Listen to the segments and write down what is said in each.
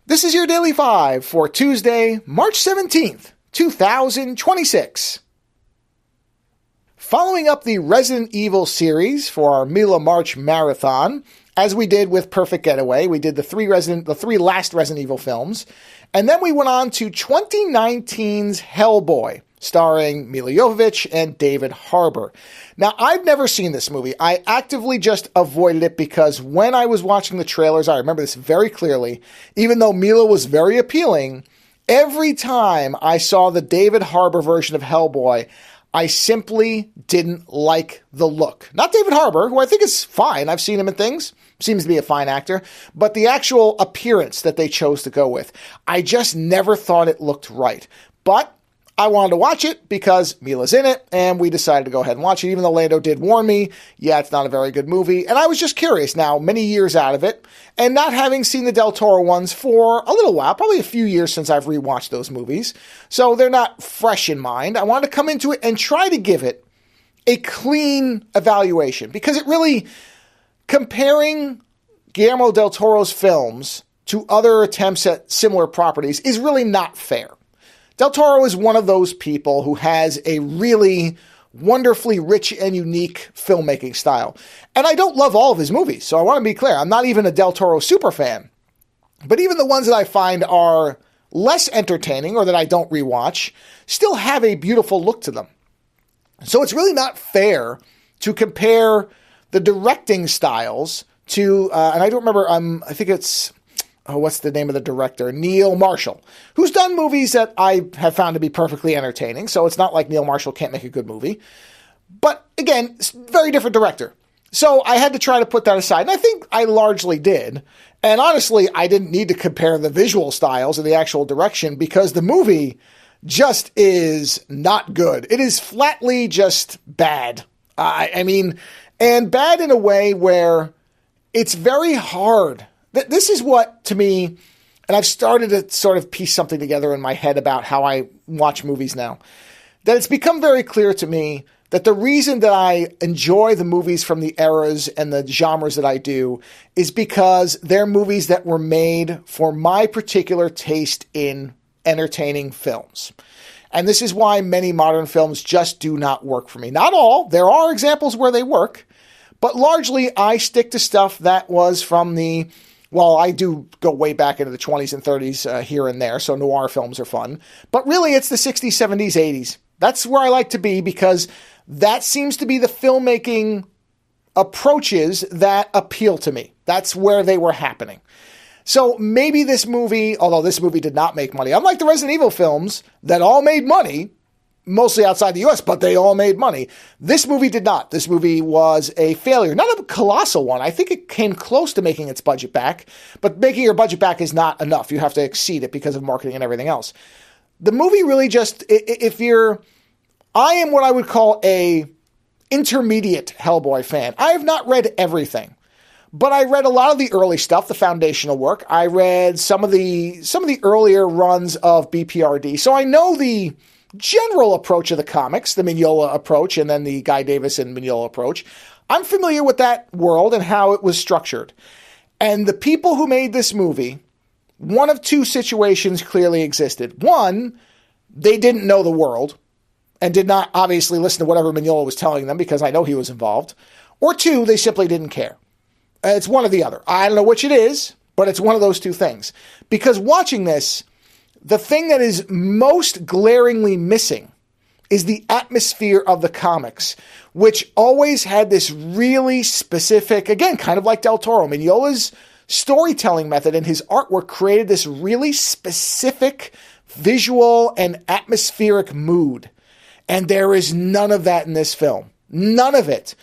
This is your Daily 5 for Tuesday, March 17th, 2026. Following up the Resident Evil series for our Mila March Marathon, as we did with Perfect Getaway, we did the three last Resident Evil films, and then we went on to 2019's Hellboy, starring Milla Jovovich and David Harbour. Now, I've never seen this movie. I actively just avoided it because when I was watching the trailers, I remember this very clearly, even though Milla was very appealing, every time I saw the David Harbour version of Hellboy, I simply didn't like the look. Not David Harbour, who I think is fine. I've seen him in things. Seems to be a fine actor. But the actual appearance that they chose to go with, I just never thought it looked right. But I wanted to watch it because Mila's in it, and we decided to go ahead and watch it, even though Lando did warn me, yeah, it's not a very good movie. And I was just curious now, many years out of it, and not having seen the Del Toro ones for a little while, probably a few years since I've rewatched those movies, so they're not fresh in mind. I wanted to come into it and try to give it a clean evaluation, because it really, comparing Guillermo del Toro's films to other attempts at similar properties is really not fair. Del Toro is one of those people who has a really wonderfully rich and unique filmmaking style. And I don't love all of his movies, so I want to be clear. I'm not even a Del Toro super fan. But even the ones that I find are less entertaining or that I don't rewatch still have a beautiful look to them. So it's really not fair to compare the directing styles to, and I don't remember, I think it's, what's the name of the director? Neil Marshall, who's done movies that I have found to be perfectly entertaining. So it's not like Neil Marshall can't make a good movie. But again, very different director. So I had to try to put that aside. And I think I largely did. And honestly, I didn't need to compare the visual styles or the actual direction because the movie just is not good. It is flatly just bad. I mean, and bad in a way where it's very hard. This is what, to me, and I've started to sort of piece something together in my head about how I watch movies now, that it's become very clear to me that the reason that I enjoy the movies from the eras and the genres that I do is because they're movies that were made for my particular taste in entertaining films. And this is why many modern films just do not work for me. Not all. There are examples where they work. But largely, I stick to stuff that was from the... Well, I do go way back into the 20s and 30s here and there, so noir films are fun. But really, it's the 60s, 70s, 80s. That's where I like to be because that seems to be the filmmaking approaches that appeal to me. That's where they were happening. So maybe this movie, although this movie did not make money, unlike the Resident Evil films that all made money, mostly outside the US, but they all made money. This movie did not. This movie was a failure. Not a colossal one. I think it came close to making its budget back, but making your budget back is not enough. You have to exceed it because of marketing and everything else. The movie really just, I am what I would call a intermediate Hellboy fan. I have not read everything, but I read a lot of the early stuff, the foundational work. I read some of the earlier runs of BPRD. So I know the general approach of the comics, the Mignola approach, and then the Guy Davis and Mignola approach. I'm familiar with that world and how it was structured. And the people who made this movie, one of two situations clearly existed. One, they didn't know the world and did not obviously listen to whatever Mignola was telling them because I know he was involved. Or two, they simply didn't care. It's one or the other. I don't know which it is, but it's one of those two things. Because watching this, the thing that is most glaringly missing is the atmosphere of the comics, which always had this really specific, again, kind of like Del Toro. Mignola's storytelling method and his artwork created this really specific visual and atmospheric mood. And there is none of that in this film. None of it.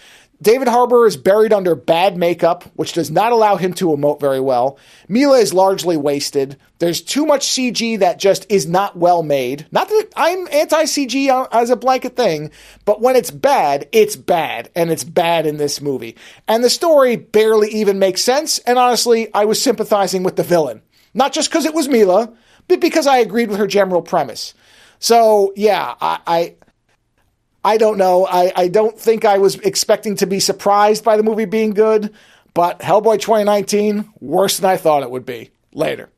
David Harbour is buried under bad makeup, which does not allow him to emote very well. Milla is largely wasted. There's too much CG that just is not well made. Not that I'm anti-CG as a blanket thing, but when it's bad, and it's bad in this movie. And the story barely even makes sense, and honestly, I was sympathizing with the villain. Not just because it was Milla, but because I agreed with her general premise. So, yeah, I don't know. I don't think I was expecting to be surprised by the movie being good, but Hellboy 2019, worse than I thought it would be. Later.